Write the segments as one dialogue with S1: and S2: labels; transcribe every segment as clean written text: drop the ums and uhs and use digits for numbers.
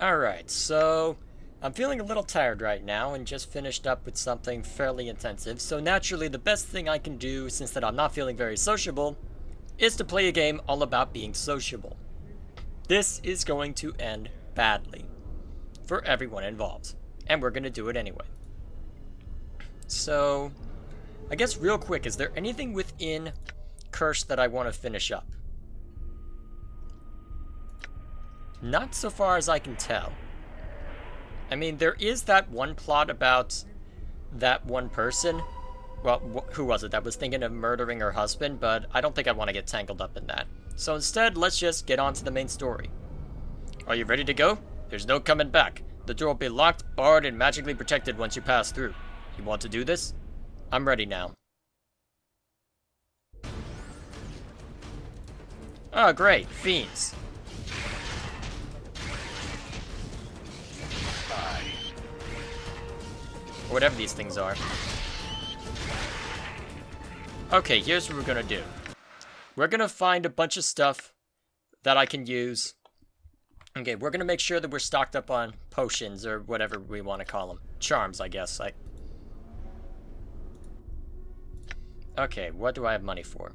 S1: Alright, so I'm feeling a little tired right now and just finished up with something fairly intensive, so naturally the best thing I can do, since that I'm not feeling very sociable, is to play a game all about being sociable. This is going to end badly for everyone involved, and we're going to do it anyway. So, I guess real quick, is there anything within Curse that I want to finish up? Not so far as I can tell. I mean, there is that one plot about that one person. Well, who was it that was thinking of murdering her husband, but I don't think I want to get tangled up in that. So instead, let's just get on to the main story. Are you ready to go? There's no coming back. The door will be locked, barred, and magically protected once you pass through. You want to do this? I'm ready now. Oh, great. Fiends. Or whatever these things are. Okay, here's what we're gonna do. We're gonna find a bunch of stuff that I can use. Okay, we're gonna make sure that we're stocked up on potions, or whatever we want to call them. Charms, I guess. Okay, what do I have money for?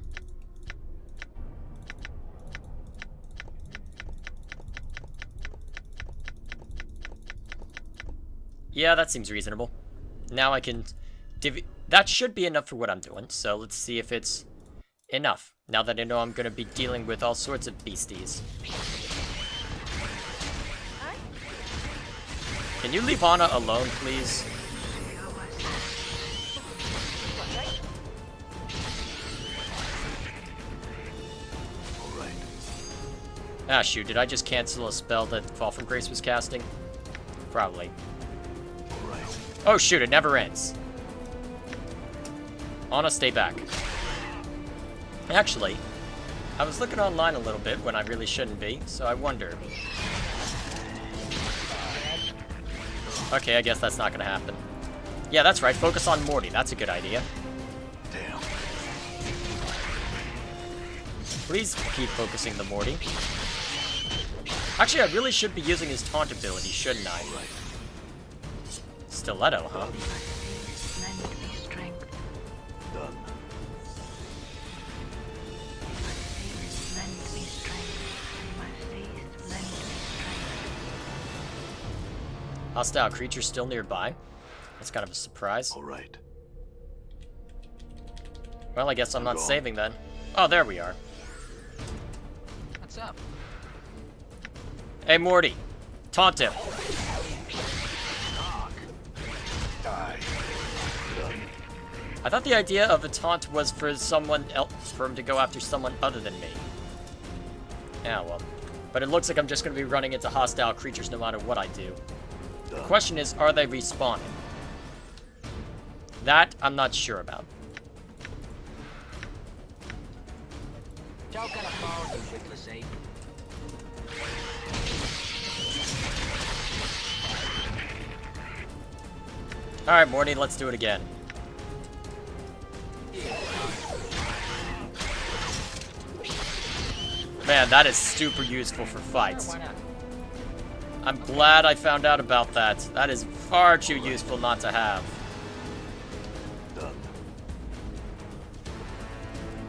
S1: Yeah, that seems reasonable. Now I can that should be enough for what I'm doing, so let's see if it's enough. Now that I know I'm going to be dealing with all sorts of beasties. Can you leave Anna alone, please? Ah, shoot, did I just cancel a spell that Fall from Grace was casting? Probably. Oh shoot, it never ends. Anna, stay back. Actually, I was looking online a little bit when I really shouldn't be, so I wonder. Okay, I guess that's not gonna happen. Yeah, that's right, focus on Morty, that's a good idea.
S2: Damn.
S1: Please keep focusing the Morty. Actually, I really should be using his taunt ability, shouldn't I? Stiletto, huh?
S2: Done.
S1: Hostile creature still nearby. That's kind of a surprise.
S2: All right.
S1: Well, I guess I'm not saving then. Oh, there we are.
S3: What's up?
S1: Hey, Morty. Taunt him.
S2: Die. Done.
S1: I thought the idea of a taunt was for someone else, for him to go after someone other than me. Yeah, well. But it looks like I'm just going to be running into hostile creatures no matter what I do. The question is, are they respawning? That, I'm not sure about. Alright, Morty, let's do it again. Man, that is super useful for fights. I'm glad I found out about that. That is far too useful not to have.
S2: Done.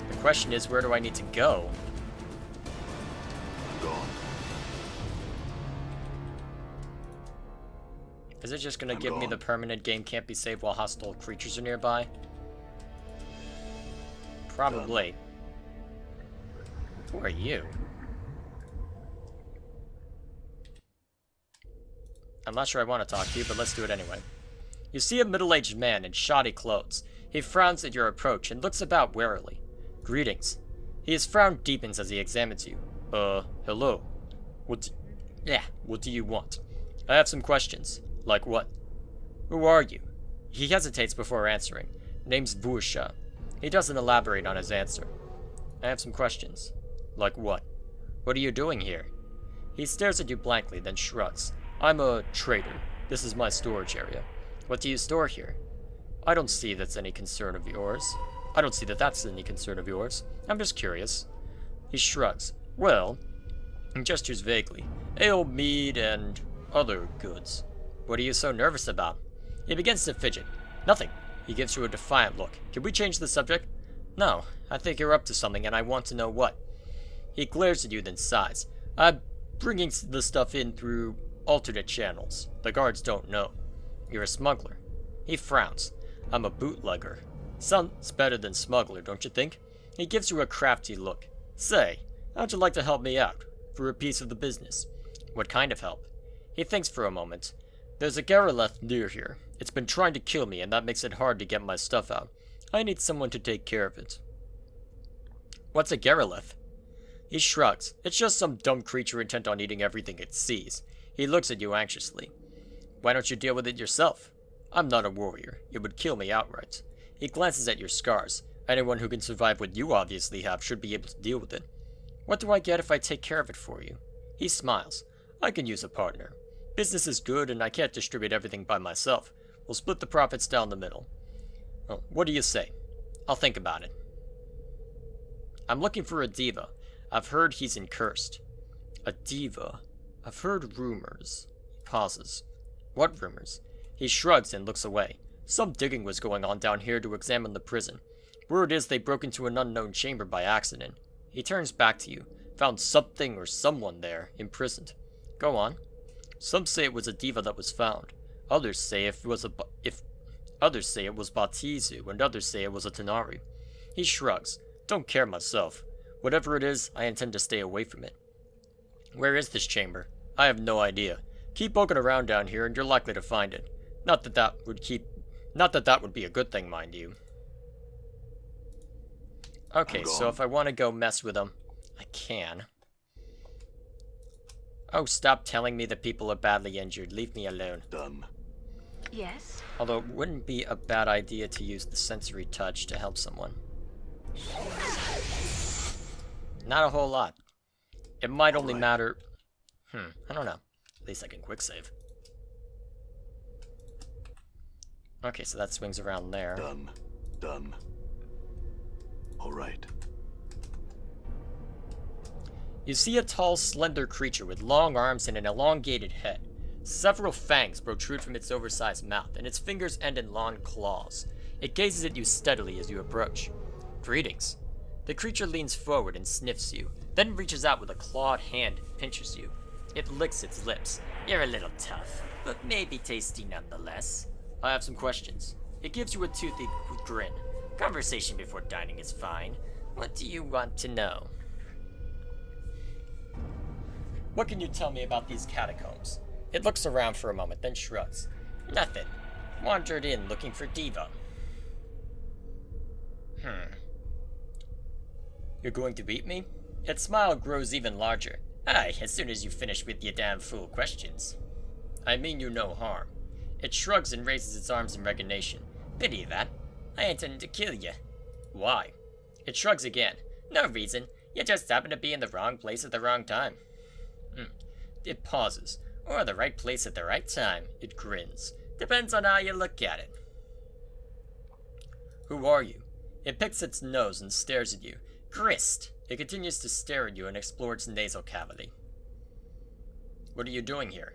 S1: The question is, where do I need to go?
S2: Gone.
S1: Is it just gonna
S2: I'm
S1: give me
S2: gone.
S1: the permanent game can't be saved while hostile creatures are nearby? Probably. Who are you? I'm not sure I want to talk to you, but let's do it anyway. You see a middle-aged man in shoddy clothes. He frowns at your approach and looks about warily. Greetings. His frown deepens as he examines you. Hello. What do you want? I have some questions. Like what? Who are you? He hesitates before answering. Name's Vursha. He doesn't elaborate on his answer. I have some questions. Like what? What are you doing here? He stares at you blankly, then shrugs. I'm a trader. This is my storage area. What do you store here? I don't see that's any concern of yours. I don't see that that's any concern of yours. I'm just curious. He shrugs. Well, and gestures vaguely. Ale, mead, and Other goods. What are you so nervous about? He begins to fidget. Nothing. He gives you a defiant look. Can we change the subject? No. I think you're up to something and I want to know what. He glares at you, then sighs. I'm bringing the stuff in through alternate channels. The guards don't know. You're a smuggler. He frowns. I'm a bootlegger. Sounds better than smuggler, don't you think? He gives you a crafty look. Say, how'd you like to help me out? For a piece of the business. What kind of help? He thinks for a moment. There's a Gareleth near here. It's been trying to kill me, and that makes it hard to get my stuff out. I need someone to take care of it. What's a Gareleth? He shrugs. It's just some dumb creature intent on eating everything it sees. He looks at you anxiously. Why don't you deal with it yourself? I'm not a warrior. It would kill me outright. He glances at your scars. Anyone who can survive what you obviously have should be able to deal with it. What do I get if I take care of it for you? He smiles. I can use a partner. Business is good and I can't distribute everything by myself. We'll split the profits down the middle. Oh, what do you say? I'll think about it. I'm looking for a diva. I've heard he's in Cursed. A diva? I've heard rumors. He pauses. What rumors? He shrugs and looks away. Some digging was going on down here to examine the prison. Word is they broke into an unknown chamber by accident. He turns back to you. Found something or someone there, imprisoned. Go on. Some say it was a diva that was found. Others say others say it was Batizu, and others say it was a Tanari. He shrugs. Don't care myself. Whatever it is, I intend to stay away from it. Where is this chamber? I have no idea. Keep poking around down here and you're likely to find it. Not that that would be a good thing, mind you. Okay, so if I want to go mess with them, I can. Oh, stop telling me that people are badly injured. Leave me alone.
S2: Done.
S4: Yes?
S1: Although it wouldn't be a bad idea to use the sensory touch to help someone. Not a whole lot. It might only matter... I don't know. At least I can quick save. Okay, so that swings around there.
S2: Done. Done. All right.
S1: You see a tall, slender creature with long arms and an elongated head. Several fangs protrude from its oversized mouth, and its fingers end in long claws. It gazes at you steadily as you approach. Greetings. The creature leans forward and sniffs you, then reaches out with a clawed hand and pinches you. It licks its lips. You're a little tough, but maybe tasty nonetheless. I have some questions. It gives you a toothy grin. Conversation before dining is fine. What do you want to know? What can you tell me about these catacombs? It looks around for a moment, then shrugs. Nothing. Wandered in looking for Diva. You're going to beat me? Its smile grows even larger. Aye, as soon as you finish with your damn fool questions. I mean you no harm. It shrugs and raises its arms in resignation. Pity that. I intended to kill you. Why? It shrugs again. No reason. You just happen to be in the wrong place at the wrong time. It pauses. Or the right place at the right time. It grins. Depends on how you look at it. Who are you? It picks its nose and stares at you. Grist. It continues to stare at you and explore its nasal cavity. What are you doing here?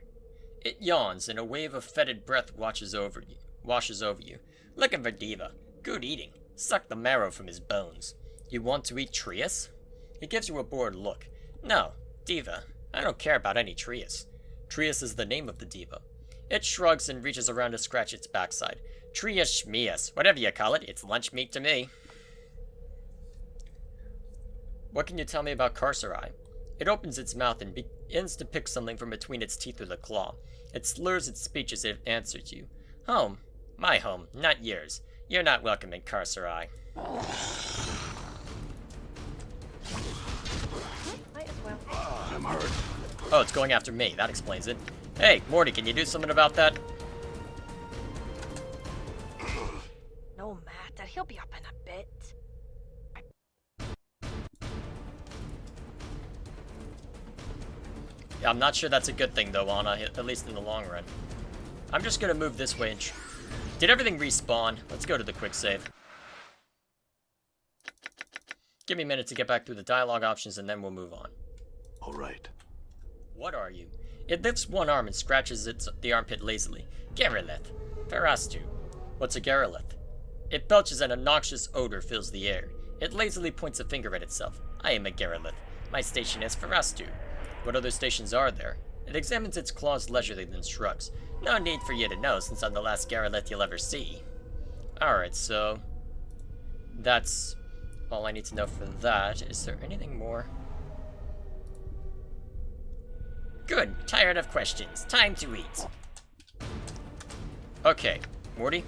S1: It yawns and a wave of fetid breath washes over you. Looking for Diva. Good eating. Suck the marrow from his bones. You want to eat Trius? It gives you a bored look. No, Diva. I don't care about any Trius. Trius is the name of the Diva. It shrugs and reaches around to scratch its backside. Trius Schmias, whatever you call it, it's lunch meat to me. What can you tell me about Carcerai? It opens its mouth and begins to pick something from between its teeth with a claw. It slurs its speech as it answers you. Home. My home, not yours. You're not welcome in Carcerai.
S4: Might as well.
S2: I'm hurt.
S1: Oh, it's going after me. That explains it. Hey, Morty, can you do something about that?
S4: No matter, he'll be up in a bit.
S1: Yeah, I'm not sure that's a good thing, though, Anna, at least in the long run. I'm just gonna move this way and... Did everything respawn? Let's go to the quick save. Give me a minute to get back through the dialogue options, and then we'll move on.
S2: All right.
S1: What are you? It lifts one arm and scratches the armpit lazily. Garreleth. Farastu. What's a Garreleth? It belches and a noxious odor fills the air. It lazily points a finger at itself. I am a Garreleth. My station is Farastu. What other stations are there? It examines its claws leisurely, then shrugs. No need for you to know, since I'm the last Garreleth you'll ever see. Alright, so... that's all I need to know for that. Is there anything more? Good. Tired of questions. Time to eat. Okay, Morty.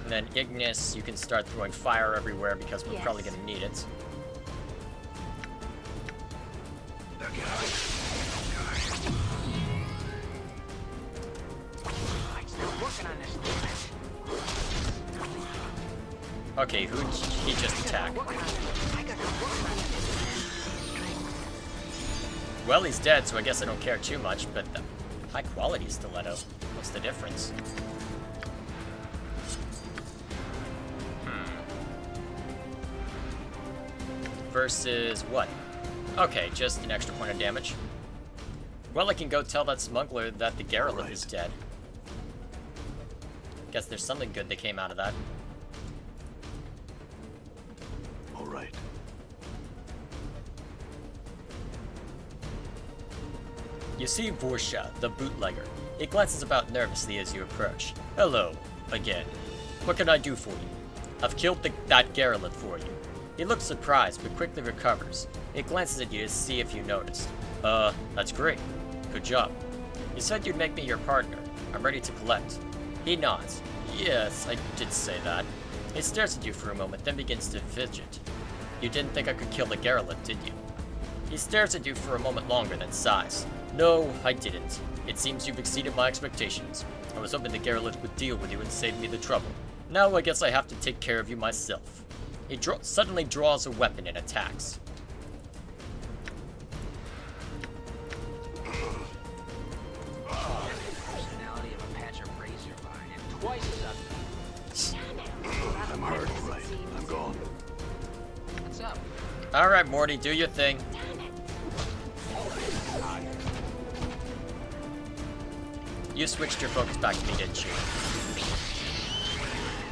S1: And then Ignis, you can start throwing fire everywhere because we're probably going to need it. Okay, who he just attacked? Well, he's dead, so I guess I don't care too much, but the high quality stiletto. What's the difference? Versus what? Okay, just an extra point of damage. Well, I can go tell that smuggler that the Garreleth is dead. Guess there's something good that came out of that.
S2: Alright.
S1: You see Vorsha, the bootlegger. He glances about nervously as you approach. Hello, again. What can I do for you? I've killed that Garreleth for you. He looks surprised, but quickly recovers. He glances at you to see if you noticed. That's great. Good job. You said you'd make me your partner. I'm ready to collect. He nods. Yes, I did say that. He stares at you for a moment, then begins to fidget. You didn't think I could kill the Garreleth, did you? He stares at you for a moment longer, then sighs. No, I didn't. It seems you've exceeded my expectations. I was hoping the Garreleth would deal with you and save me the trouble. Now I guess I have to take care of you myself. He suddenly draws a weapon and attacks.
S3: Personality of a patch of razor line and twice as ugly.
S2: I'm hurt, right? I'm gone.
S3: What's up?
S1: Alright, Morty, do your thing. You switched your focus back to me, didn't you?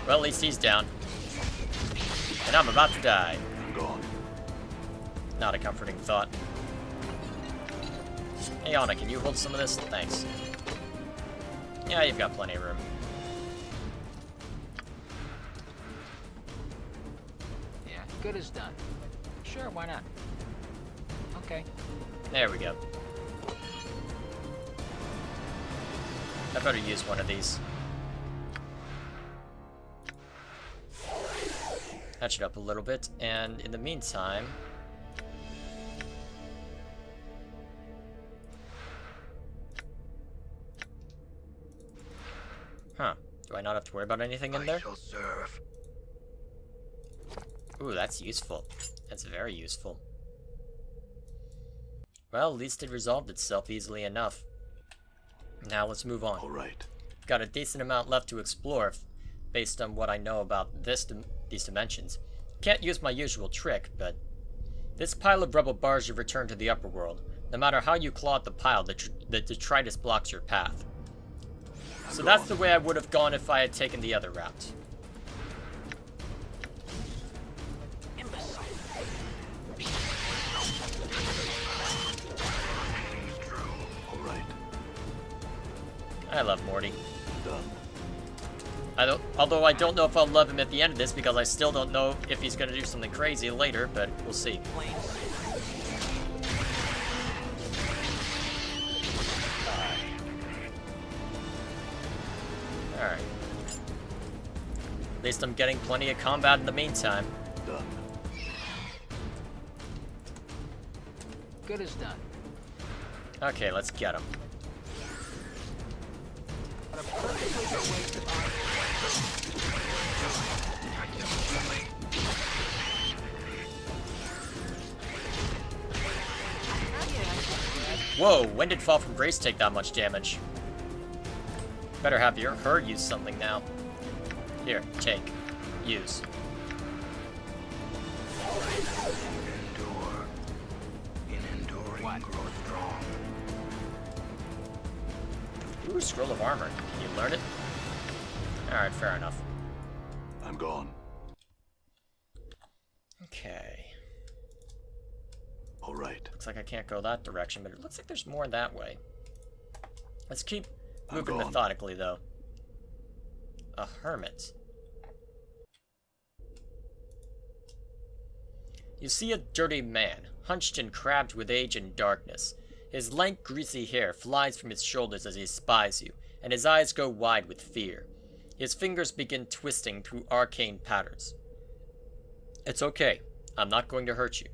S1: Well, at least he's down. And I'm about to die.
S2: I'm gone.
S1: Not a comforting thought. Hey, Anna, can you hold some of this? Thanks. Yeah, you've got plenty of room.
S3: Yeah, good as done. Sure, why not? Okay.
S1: There we go. I better use one of these. Hatch it up a little bit, and in the meantime... Huh. Do I not have to worry about anything in there?
S2: I shall serve.
S1: Ooh, that's useful. That's very useful. Well, at least it resolved itself easily enough. Now let's move on.
S2: Alright.
S1: Got a decent amount left to explore based on what I know about these dimensions. Can't use my usual trick, but this pile of rubble bars your return to the upper world. No matter how you claw at the pile, the detritus blocks your path. So that's the way I would have gone if I had taken the other route.
S2: Alright.
S1: I love Morty.
S2: Done.
S1: Although I don't know if I'll love him at the end of this because I still don't know if he's going to do something crazy later, but we'll see. Alright. At least I'm getting plenty of combat in the meantime.
S2: Done.
S3: Good as done.
S1: Okay, let's get him.
S3: But a perfectly good waste of time.
S1: Whoa, when did Fall from Grace take that much damage? Better have her use something now. Here, take. Use.
S3: what?
S2: Grow strong.
S1: Ooh, Scroll of Armor. Can you learn it? Alright, fair enough.
S2: I'm gone.
S1: Okay.
S2: All right.
S1: Looks like I can't go that direction, but it looks like there's more that way. Let's keep moving
S2: gone.
S1: methodically, though. A hermit. You see a dirty man, hunched and crabbed with age and darkness. His lank, greasy hair flies from his shoulders as he spies you, and his eyes go wide with fear. His fingers begin twisting through arcane patterns. It's okay. I'm not going to hurt you.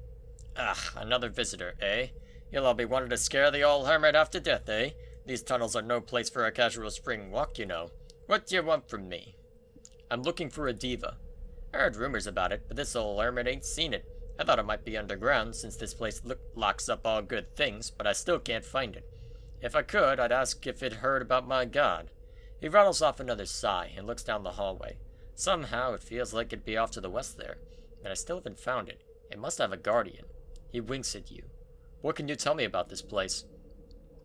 S1: Ah, another visitor, eh? You'll all be wanting to scare the old hermit half to death, eh? These tunnels are no place for a casual spring walk, you know. What do you want from me? I'm looking for a diva. I heard rumors about it, but this old hermit ain't seen it. I thought it might be underground, since this place locks up all good things, but I still can't find it. If I could, I'd ask if it heard about my god. He rattles off another sigh and looks down the hallway. Somehow it feels like it'd be off to the west there, and I still haven't found it. It must have a guardian. He winks at you. What can you tell me about this place?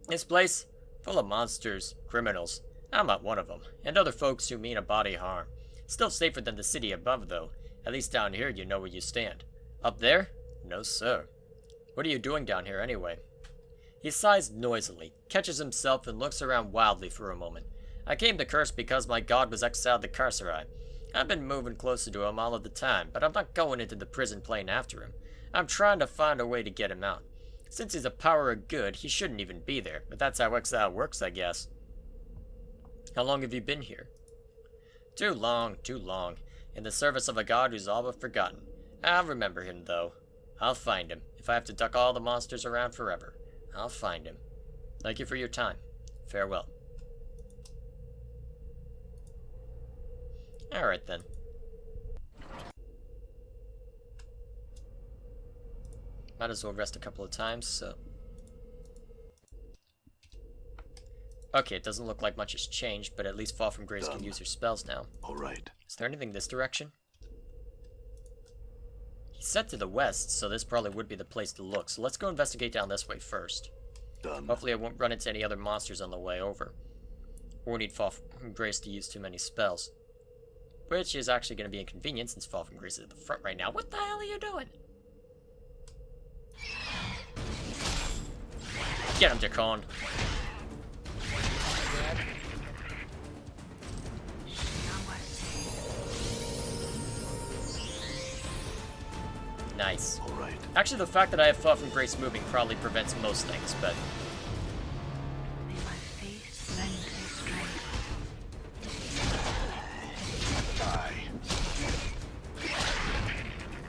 S1: This place? Full of monsters, criminals. I'm not one of them, and other folks who mean a body harm. Still safer than the city above, though. At least down here you know where you stand. Up there? No, sir. What are you doing down here, anyway? He sighs noisily, catches himself, and looks around wildly for a moment. I came to Curst because my god was exiled to Carcerai. I've been moving closer to him all of the time, but I'm not going into the prison plane after him. I'm trying to find a way to get him out. Since he's a power of good, he shouldn't even be there, but that's how exile works, I guess. How long have you been here? Too long, in the service of a god who's all but forgotten. I'll remember him, though. I'll find him. If I have to duck all the monsters around forever, I'll find him. Thank you for your time. Farewell. Alright then. Might as well rest a couple of times, so... Okay, it doesn't look like much has changed, but at least Fall from Grace can use her spells now.
S2: All right.
S1: Is there anything this direction? He's set to the west, so this probably would be the place to look. So let's go investigate down this way first.
S2: Done.
S1: Hopefully I won't run into any other monsters on the way over. Or need Fall from Grace to use too many spells. Which is actually going to be inconvenient since Fall from Grace is at the front right now. What the hell are you doing? Get him, Dracon. Nice.
S2: All right.
S1: Actually, the fact that I have Fall from Grace moving probably prevents most things, but...
S5: May my face lend me strength.
S2: Die.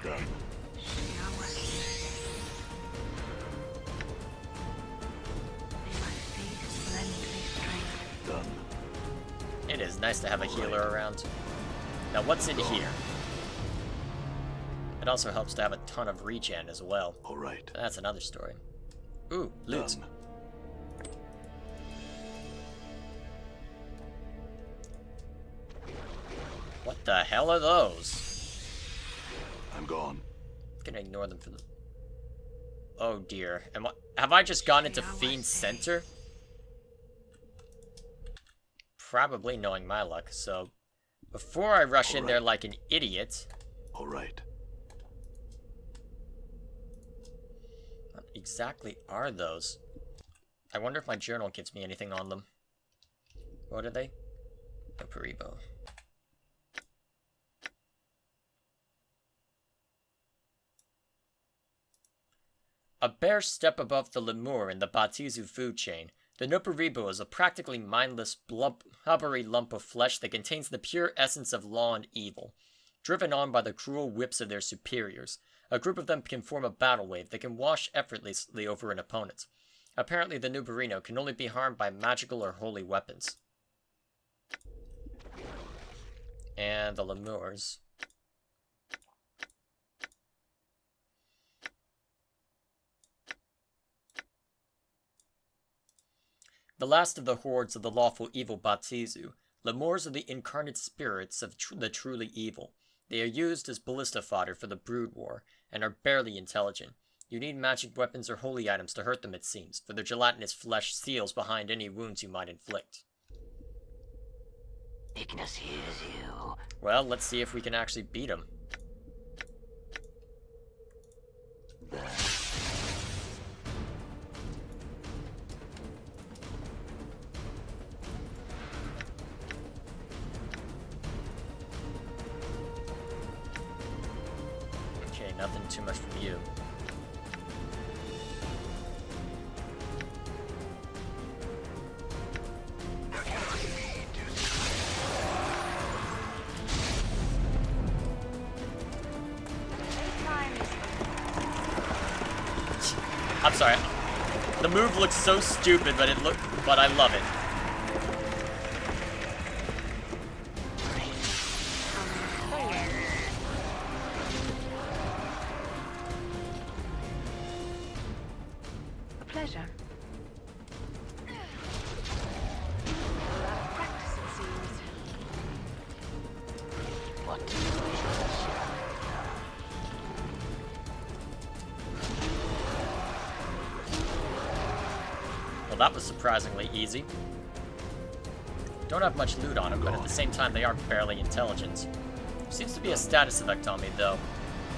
S2: Done.
S5: May my face lend me strength.
S2: Done.
S1: It is nice to have a healer around. Now, what's in here? It also helps to have a ton of regen as well.
S2: All right.
S1: That's another story. Ooh, loot.
S2: Done.
S1: What the hell are those?
S2: I'm gone.
S1: I'm gonna ignore them for the... Oh dear. Have I just gone into Fiend Center? Probably, knowing my luck, so... Before I rush in there like an idiot...
S2: All right.
S1: What exactly are those? I wonder if my journal gives me anything on them. What are they? No Paribo. A bare step above the lemur in the Batizu food chain, the Noparibo is a practically mindless, blubbery lump of flesh that contains the pure essence of law and evil. Driven on by the cruel whips of their superiors, a group of them can form a battle wave that can wash effortlessly over an opponent. Apparently, the Nubarino can only be harmed by magical or holy weapons. And the lemurs. The last of the hordes of the lawful evil Batizu, lemurs are the incarnate spirits of the truly evil. They are used as ballista fodder for the Brood War, and are barely intelligent. You need magic weapons or holy items to hurt them, it seems, for their gelatinous flesh seals behind any wounds you might inflict.
S3: Ignis hears you.
S1: Well, let's see if we can actually beat him. Okay, nothing too much from you. I'm sorry. The move looks so stupid, but I love it.
S5: A pleasure.
S4: Practice, it seems.
S3: What do you
S1: Well, that was surprisingly easy. Don't have much loot on him, but at the same time, they are fairly intelligent. Seems to be a status effect on me, though.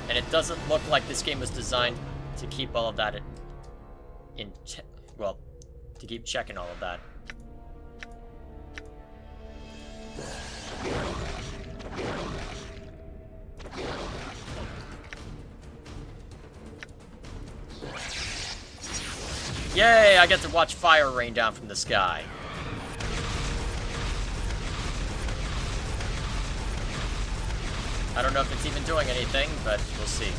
S1: And it doesn't look like this game was designed to keep all of that well, to keep checking all of that. Yay, I get to watch fire rain down from the sky. I don't know if it's even doing anything, but we'll see.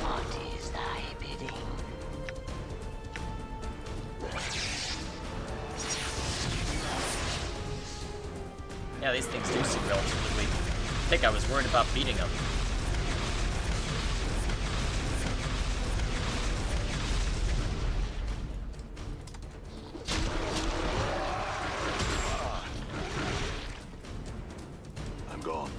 S3: What is thy bidding?
S1: Yeah, these things do seem relatively weak. I think I was worried about beating them.
S2: I'm gone.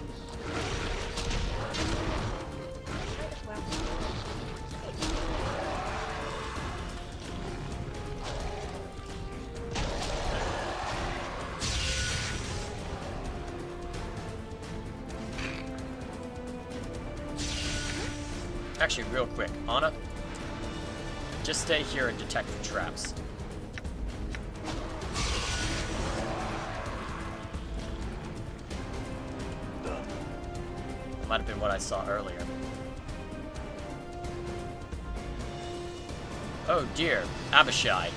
S1: Actually, real quick, Anna, just stay here and detect the traps.
S2: Done.
S1: Might have been what I saw earlier. Oh dear, Abishai.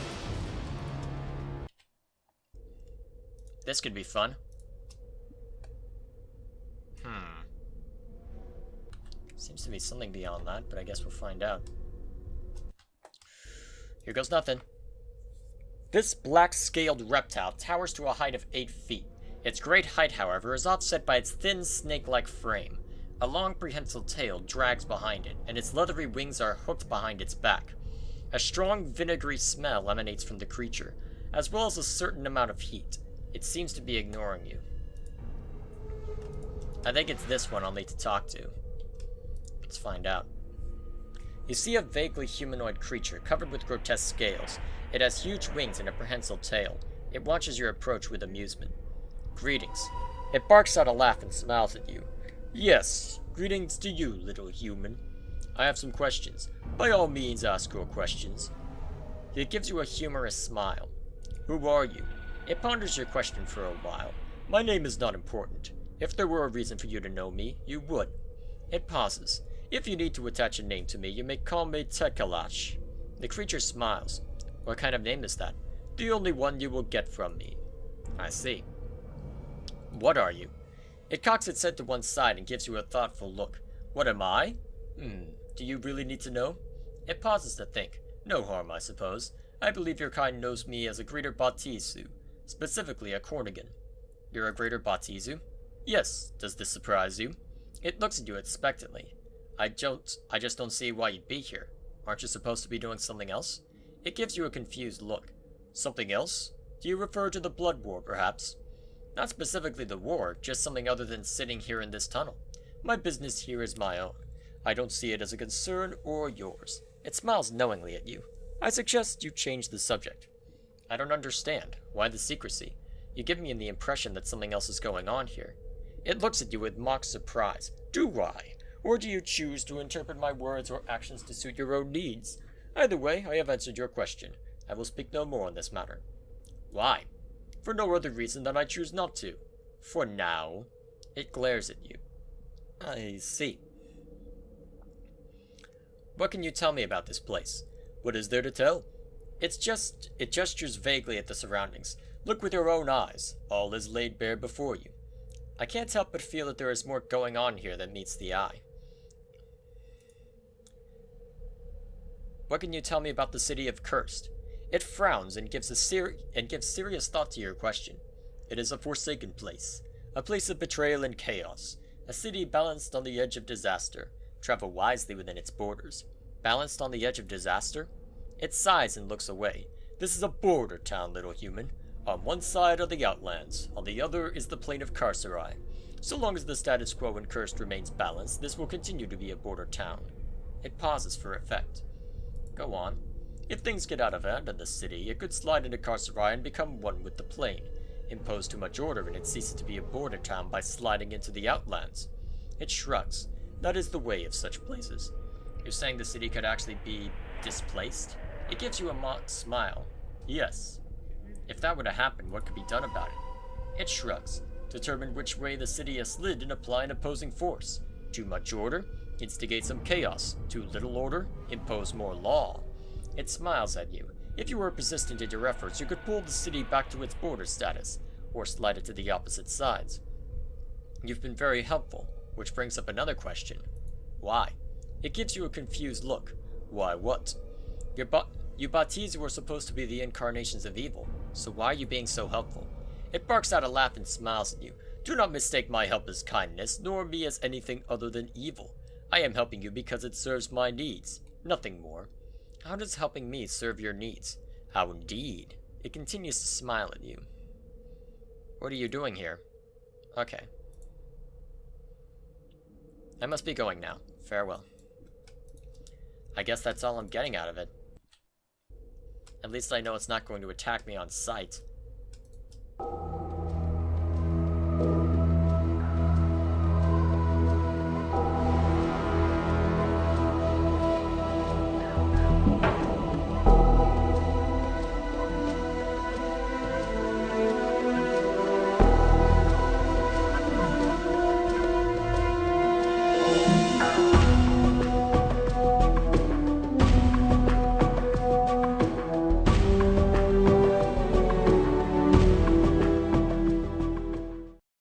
S1: This could be fun. Seems to be something beyond that, but I guess we'll find out. Here goes nothing. This black-scaled reptile towers to a height of 8 feet. Its great height, however, is offset by its thin, snake-like frame. A long, prehensile tail drags behind it, and its leathery wings are hooked behind its back. A strong, vinegary smell emanates from the creature, as well as a certain amount of heat. It seems to be ignoring you. I think it's this one I'll need to talk to. Let's find out. You see a vaguely humanoid creature covered with grotesque scales. It has huge wings and a prehensile tail. It watches your approach with amusement. Greetings. It barks out a laugh and smiles at you. Yes, greetings to you, little human. I have some questions. By all means, ask your questions. It gives you a humorous smile. Who are you? It ponders your question for a while. My name is not important. If there were a reason for you to know me, you would. It pauses. If you need to attach a name to me, you may call me Tekalash. The creature smiles. What kind of name is that? The only one you will get from me. I see. What are you? It cocks its head to one side and gives you a thoughtful look. What am I? Do you really need to know? It pauses to think. No harm, I suppose. I believe your kind knows me as a Greater Batizu, specifically a Cornigan. You're a Greater Batizu? Yes. Does this surprise you? It looks at you expectantly. I just don't see why you'd be here. Aren't you supposed to be doing something else? It gives you a confused look. Something else? Do you refer to the Blood War, perhaps? Not specifically the war, just something other than sitting here in this tunnel. My business here is my own. I don't see it as a concern or yours. It smiles knowingly at you. I suggest you change the subject. I don't understand. Why the secrecy? You give me the impression that something else is going on here. It looks at you with mock surprise. Do I? Or do you choose to interpret my words or actions to suit your own needs? Either way, I have answered your question. I will speak no more on this matter. Why? For no other reason than I choose not to. For now. It glares at you. I see. What can you tell me about this place? What is there to tell? It gestures vaguely at the surroundings. Look with your own eyes. All is laid bare before you. I can't help but feel that there is more going on here than meets the eye. What can you tell me about the city of Curst? It frowns and gives serious thought to your question. It is a forsaken place, a place of betrayal and chaos, a city balanced on the edge of disaster. Travel wisely within its borders. Balanced on the edge of disaster? It sighs and looks away. This is a border town, little human. On one side are the Outlands, on the other is the plain of Carcerai. So long as the status quo in Curst remains balanced, this will continue to be a border town. It pauses for effect. Go on. If things get out of hand in the city, it could slide into Carcerai and become one with the plain. Impose too much order and it ceases to be a border town by sliding into the Outlands. It shrugs. That is the way of such places. You're saying the city could actually be displaced? It gives you a mock smile. Yes. If that were to happen, what could be done about it? It shrugs. Determine which way the city has slid and apply an opposing force. Too much order? Instigate some chaos. Too little order? Impose more law. It smiles at you. If you were persistent in your efforts, you could pull the city back to its border status, or slide it to the opposite sides. You've been very helpful, which brings up another question. Why? It gives you a confused look. Why what? You Batizu were supposed to be the incarnations of evil, so why are you being so helpful? It barks out a laugh and smiles at you. Do not mistake my help as kindness, nor me as anything other than evil. I am helping you because it serves my needs, nothing more. How does helping me serve your needs? How indeed? It continues to smile at you. What are you doing here? Okay. I must be going now. Farewell. I guess that's all I'm getting out of it. At least I know it's not going to attack me on sight.